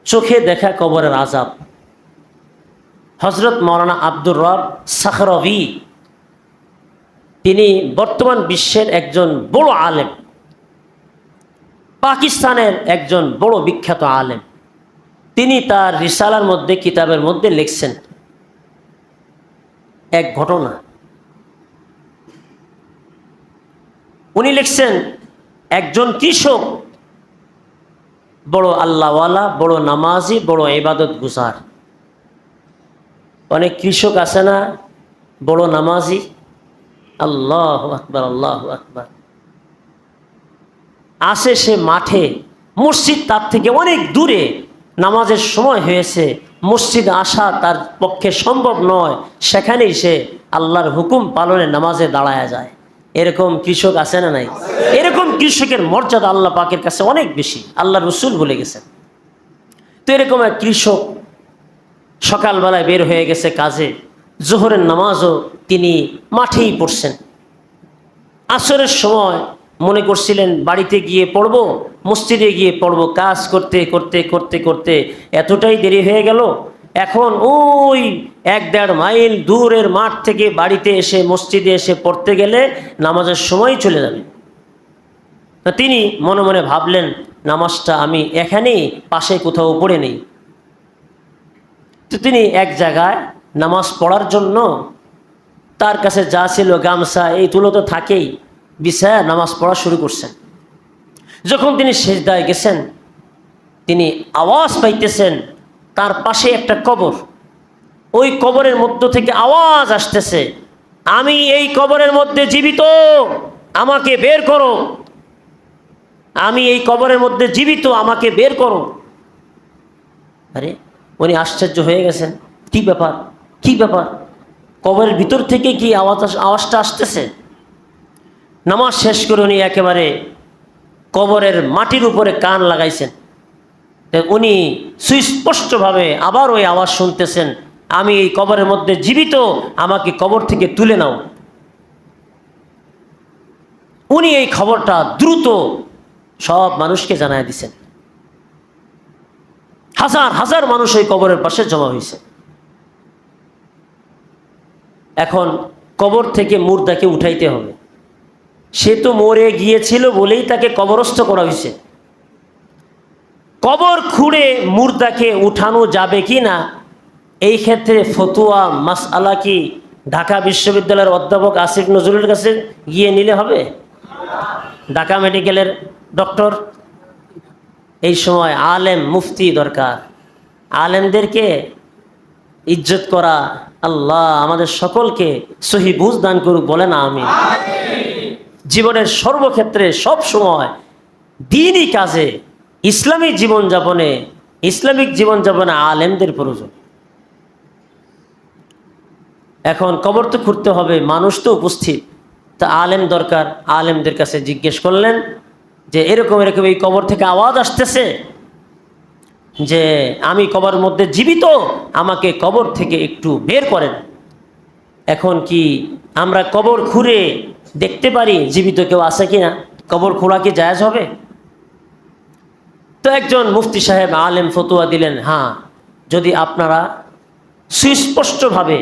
চোখে দেখা কবরের আযাব। হযরত মাওলানা আব্দুর রব সাখরভী, তিনি বর্তমান বিশ্বের একজন বড় আলেম, পাকিস্তানের একজন বড় বিখ্যাত আলেম। তিনি তার রিসালার মধ্যে, কিতাবের মধ্যে লিখছেন এক ঘটনা। উনি লিখছেন একজন কৃষক, বড় আল্লাহওয়ালা, বড় নামাজি, বড় ইবাদত গুজার। অনেক কৃষক আছে না বড় নামাজি? আল্লাহু আকবার, আল্লাহু আকবার। আসে সে মাঠে, মসজিদ তার থেকে অনেক দূরে, নামাজের সময় হয়েছে, মসজিদে আসা তার পক্ষে সম্ভব নয়, সেখানেই সে আল্লাহর হুকুম পালনে নামাজে দাঁড়ায় যায়। এরকম কৃষক আছে না নাই? এরকম কৃষকের মর্যাদা আল্লাহ পাকের কাছে অনেক বেশি, আল্লাহ রসুল বলে গেছেন। তো এরকম এক কৃষক সকালবেলায় বের হয়ে গেছে কাজে, জোহরের নামাজও তিনি মাঠেই পড়ছেন। আসরের সময় মনে করছিলেন বাড়িতে গিয়ে পড়ব, মসজিদে গিয়ে পড়ব। কাজ করতে করতে করতে করতে এতটাই দেরি হয়ে গেল, এখন ওই 1-1.5 মাইল দূরের মাঠ থেকে বাড়িতে এসে মসজিদে এসে পড়তে গেলে নামাজের সময় চলে যাবে। তিনি মনে মনে ভাবলেন, নামাজটা আমি এখানেই পাশে কোথাও পড়ে নেই। তো তিনি এক জায়গায় নামাজ পড়ার জন্য তার কাছে যা ছিল, গামছা এই তুলো তো থাকেই, বিছায়া নামাজ পড়া শুরু করছেন। যখন তিনি সিজদায় গেছেন, তিনি আওয়াজ পাইতেছেন তার পাশে একটা কবর। ওই কবরের মধ্য থেকে আওয়াজ আসতেছে, আমি এই কবরের মধ্যে জীবিত, আমাকে বের করো। আমি এই কবরের মধ্যে জীবিত, আমাকে বের করো। আরে উনি আশ্চর্য হয়ে গেছেন, কি ব্যাপার, কি ব্যাপার, কবরের ভিতর থেকে কি আওয়াজটা আসতেছে? নামাজ শেষ করে উনি একেবারে কবরের মাটির উপরে কান লাগাইছেন। উনি সুস্পষ্টভাবে আবার ওই আওয়াজ শুনতেছেন, আমি এই কবরের মধ্যে জীবিত, আমাকে কবর থেকে তুলে নাও। উনি এই খবরটা দ্রুত সব মানুষকে জানায় দিছেন। হাজার হাজার মানুষ ওই কবরের পাশে জমা হয়েছে। এখন কবর থেকে মুর্দাকে উঠাইতে হবে। সে তো মরে গিয়েছিল বলেই তাকে কবরস্থ করা হয়েছে। কবর খুঁড়ে মুর্দাকে উঠানো যাবে কি না, এই ক্ষেত্রে ফতুয়া মাসআলা কি ঢাকা বিশ্ববিদ্যালয়ের অধ্যাপক আসিফ নজরুলের কাছে গিয়ে নিলে হবে? ঢাকা মেডিকেলের ডক্টর? এই সময় আলেম মুফতি দরকার। আলেমদেরকে ইজ্জত করা, আল্লাহ আমাদের সকলকে সহি বুঝ দান করুক, বলে না আমিন। জীবনের সর্বক্ষেত্রে সব সময় দ্বীনি কাজে, ইসলামিক জীবনযাপনে আলেমদের প্রয়োজন। এখন কবর তো খুঁড়তে হবে, মানুষ তো উপস্থিত, তা আলেম দরকার। আলেমদের কাছে জিজ্ঞেস করলেন যে এরকম এরকম এই কবর থেকে আওয়াজ আসতেছে যে আমি কবরের মধ্যে জীবিত, আমাকে কবর থেকে একটু বের করেন। এখন কি আমরা কবর খুঁড়ে দেখতে পারি জীবিত কেউ আছে কিনা? কবর খোঁড়া কি জায়েজ হবে? তো একজন মুফতি সাহেব আলেম ফতোয়া দিলেন, হ্যাঁ, যদি আপনারা সুস্পষ্টভাবে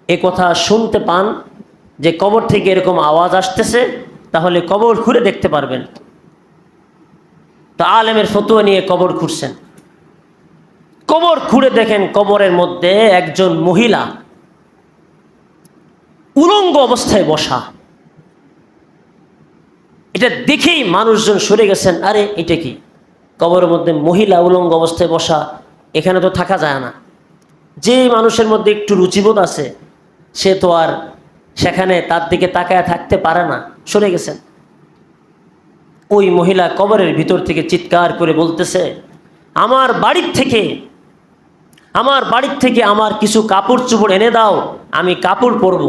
এ কথা শুনতে পান যে কবর থেকে এরকম আওয়াজ আসতেছে, তাহলে কবর খুঁড়ে দেখতে পারবেন। তো আলেমের ফতোয়া নিয়ে কবর খুঁড়ছেন। কবর খুঁড়ে দেখেন কবরের মধ্যে একজন মহিলা উলঙ্গ অবস্থায় বসা। এটা দেখেই মানুষজন সরে গেছেন, আরে এটা কি, কবরের মধ্যে মহিলা উলঙ্গ অবস্থায় বসা, এখানে তো থাকা যায় না। যে মানুষের মধ্যে একটু রুচিবোধ আছে সে তো আর সেখানে তার দিকে তাকায় থাকতে পারে না, সরে গেছেন। ওই মহিলা কবরের ভিতর থেকে চিৎকার করে বলতেছে, আমার বাড়ির থেকে আমার কিছু কাপড় চোপড় এনে দাও, আমি কাপড় পরব।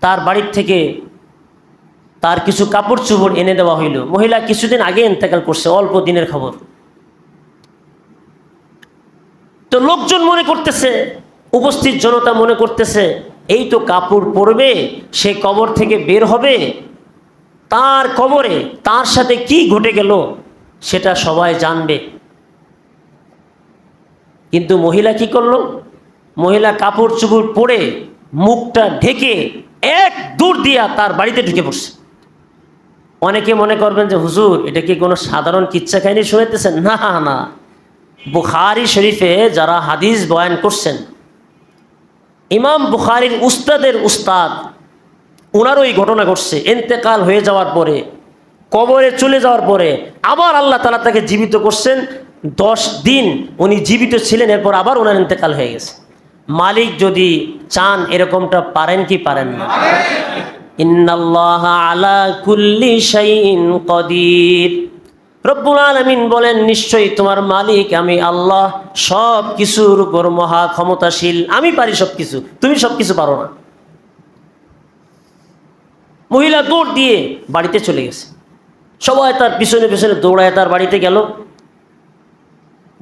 তার বাড়ির থেকে তার কিছু কাপড় চোপড় এনে দেওয়া হইল। মহিলা কিছুদিন আগে ইন্তেকাল করছে, অল্প দিনের খবর। তো লোকজন মনে করতেছে, উপস্থিত জনতা মনে করতেছে, এই তো কাপড় পরবে, সে কবর থেকে বের হবে, তার কবরে তার সাথে কি ঘটে গেল সেটা সবাই জানবে। কিন্তু মহিলা কি করলো? মহিলা কাপড় চোপড় পরে মুখটা ঢেকে এক দূর দিয়া তার বাড়িতে ঢুকে পড়ছে। অনেকে মনে করবেন যে হুজুর এটা কি কোনো সাধারণ কিচ্ছা কাহিনী শুনাইতেছেন? না না, বুখারী শরীফে যারা হাদিস বয়ান করছেন, ইমাম বুখারীর উস্তাদের উস্তাদ, ওনারও এই ঘটনা ঘটছে। ইন্তেকাল হয়ে যাওয়ার পরে, কবরে চলে যাওয়ার পরে আবার আল্লাহ তাআলা তাকে জীবিত করছেন। 10 দিন উনি জীবিত ছিলেন, এরপর আবার ওনার ইন্তেকাল হয়ে গেছে। মালিক যদি চান এরকমটা পারেন কি পারেন না? ইন্নাল্লাহা আলা কুল্লি শাইইন কাদির। রব্বুল আলামিন বলেন, নিশ্চয়ই তোমার মালিক আমি আল্লাহ সব কিছুর উপর মহা ক্ষমতাশীল। আমি পারি সব কিছু, তুমি সব কিছু পারো না। মহিলা দৌড় দিয়ে বাড়িতে চলে গেছে। সবাই তার পিছনে পিছনে দৌড়ায় তার বাড়িতে গেল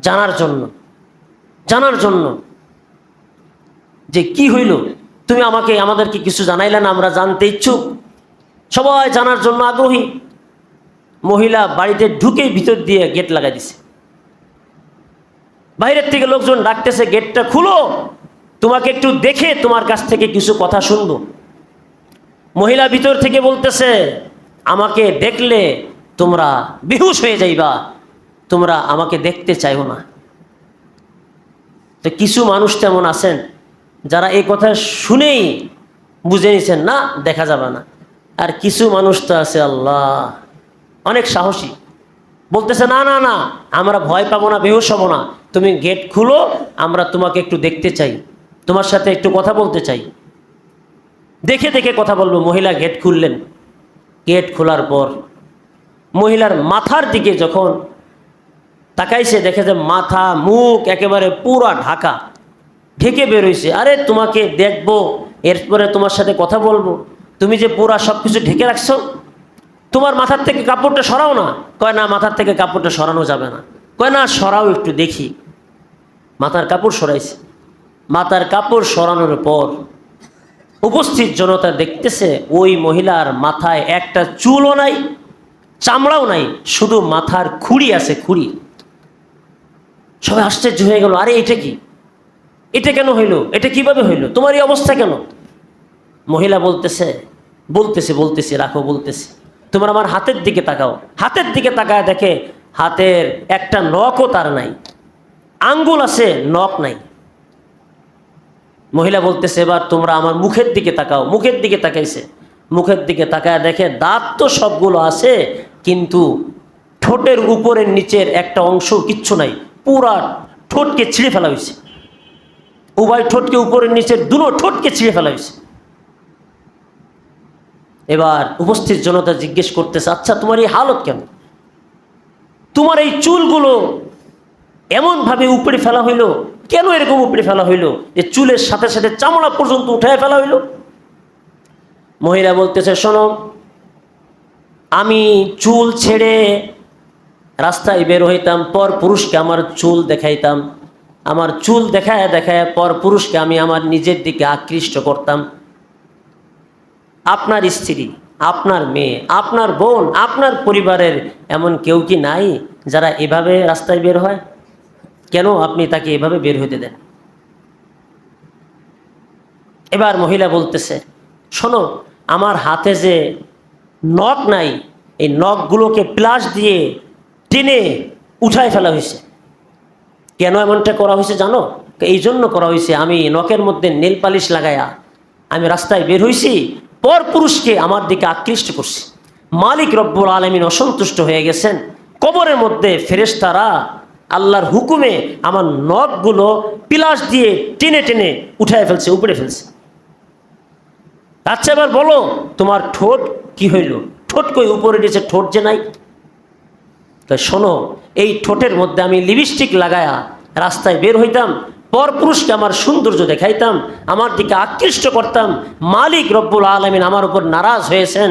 জানার জন্য যে কি হইল, তুমি আমাদেরকে কিছু জানাইলে না, আমরা জানতে ইচ্ছুক। সবাই জানার জন্য আগ্রহী। মহিলা বাড়িতে ঢুকে ভিতর দিয়ে গেট লাগাই দিছে। বাইরের থেকে লোকজন ডাকতেছে, গেটটা খুলো, তোমাকে একটু দেখে তোমার কাছ থেকে কিছু কথা শুনবো। মহিলা ভিতর থেকে বলতেছে, আমাকে দেখলে তোমরা বেহুশ হয়ে যাইবা, তোমরা আমাকে দেখতে চাইও না। তো কিছু মানুষ তেমন আছেন যারা এই কথা শুনেই বুঝে নিছেন না, দেখা যাবে না। আর কিছু মানুষ তো আছে আল্লাহ অনেক সাহসী, বলতেছে না না না, আমরা ভয় পাবো না, বেহুশ হব না, তুমি গেট খুলো, আমরা তোমাকে একটু দেখতে চাই, তোমার সাথে একটু কথা বলতে চাই, দেখে দেখে কথা বলবো। মহিলা গেট খুললেন। গেট খোলার পর মহিলার মাথার দিকে যখন তাকাইছে, দেখে যে মাথা মুখ একেবারে পুরা ঢেকে বেরোইছে। আরে তোমাকে দেখবো, এরপরে তোমার সাথে কথা বলবো, তুমি যে পুরা সব কিছু ঢেকে রাখছো, তোমার মাথার থেকে কাপড়টা সরাও না। কয় না, মাথার থেকে কাপড়টা সরানো যাবে না। কয় না, সরাও একটু দেখি। মাথার কাপড় সরাইছে। মাথার কাপড় সরানোর পর উপস্থিত জনতা দেখতেছে ওই মহিলার মাথায় একটা চুলও নাই, চামড়াও নাই, শুধু মাথার খুঁড়ি আছে, খুঁড়ি। সবাই আশ্চর্য হয়ে গেল, আরে এটা কি, এটা কেন হইল, এটা কিভাবে হইল, তোমার এই অবস্থা কেন? মহিলা বলতেছে রাখো, বলতেছে তোমার আমার হাতের দিকে তাকাও। হাতের দিকে তাকায় দেখে হাতের একটা নখও তার নাই, আঙ্গুল আছে, নখ নাই। মহিলা বলতেছে, এবার তোমরা আমার মুখের দিকে তাকাও। মুখের দিকে তাকাইছে। মুখের দিকে তাকায় দেখে দাঁত তো সবগুলো আছে, কিন্তু ঠোঁটের উপরের নিচের একটা অংশ কিচ্ছু নাই, পুরা ঠোঁটকে ছিঁড়ে ফেলা হয়েছে। উভয় ঠোঁটকে, উপরের নিচের দুটো ঠোঁটকে ছিঁড়ে ফেলা হয়েছে। এবার উপস্থিত জনতা জিজ্ঞেস করতেছে, আচ্ছা তোমার এই হালত কেন? তোমার এই চুলগুলো এমনভাবে উপড়ে ফেলা হইল কেন? এরকম উপড়ে ফেলা হইল যে চুলের সাথে সাথে চামড়া পর্যন্ত উঠায় ফেলা হইল। মহিলা বলতেছে, শোনো, আমি চুল ছেড়ে রাস্তায় বের হইতাম, পর পুরুষকে আমার চুল দেখাইতাম, আমার চুল দেখায় দেখায় পর পুরুষকে আমি আমার নিজের দিকে আকৃষ্ট করতাম। আপনার স্ত্রী, আপনার মেয়ে, আপনার বোন, আপনার পরিবারের এমন কেউ কি নাই যারা এভাবে রাস্তায় বের হয়? কেন আপনি তাকে এভাবে বের হইতে দেন? এবার মহিলা বলতেছে, শোনো, আমার হাতে যে নখ নাই, এই নখগুলোকে প্লাস দিয়ে টেনে উঠায় ফেলা হয়েছে। কেন এমনটা করা হয়েছে জানো? এই জন্য করা হয়েছে, আমি নখের মধ্যে নেল পালিশ লাগায়া আমি রাস্তায় বের হয়েছি, পর পুরুষকে আমার দিকে আকৃষ্ট করছি। মালিক রব্বুল আলামিন অসন্তুষ্ট হয়ে গেছেন। কবরের মধ্যে ফেরেশতারা আল্লাহর হুকুমে আমার নখগুলো পিলাস দিয়ে টেনে টেনে উঠায় ফেলছে, উপড়ে ফেলছে। আচ্ছা এবার বলো, তোমার ঠোঁট কি হইল? ঠোঁট কই, উপরে নিচে ঠোঁট যে নাই। তো শোনো, এই ঠোঁটের মধ্যে আমি লিপস্টিক লাগায়া রাস্তায় বের হইতাম, পর পুরুষকে আমার সৌন্দর্য দেখাইতাম, আমার দিকে আকৃষ্ট করতাম। মালিক রব্বুল আলামিন আমার উপর নারাজ হয়েছেন।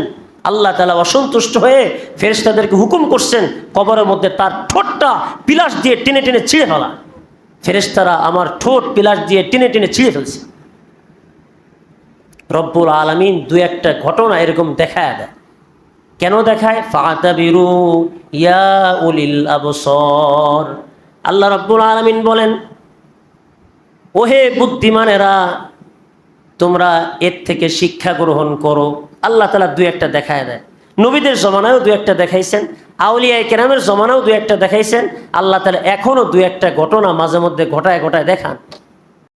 আল্লাহ তাআলা অসন্তুষ্ট হয়ে ফেরেশতাদেরকে হুকুম করছেন কবরের মধ্যে তার ঠোঁটটা পিলাস দিয়ে টেনে টেনে ছিঁড়ে ফেলা। ফেরেশতারা আমার ঠোঁট পিলাস দিয়ে টেনে টেনে ছিঁড়ে ফেলছে। রব্বুল আলামিন দু একটা ঘটনা এরকম দেখায় দেয়। কেন দেখায়? ফাতাবিরু ইয়া উলিল আবসার। আল্লাহ রব্বুল আলামিন বলেন, ওহে বুদ্ধিমানেরা, তোমরা এর থেকে শিক্ষা গ্রহণ করো। আল্লাহ তাআলা দুই একটা দেখায় দেয়। নবীদের জমানায়ও দুই একটা দেখাইছেন, আউলিয়ায়ে কেরামের জমানায়ও দুই একটা দেখাইছেন। আল্লাহ তাআলা এখনো দুই একটা ঘটনা মাঝে মধ্যে ঘটায় ঘটায় দেখান।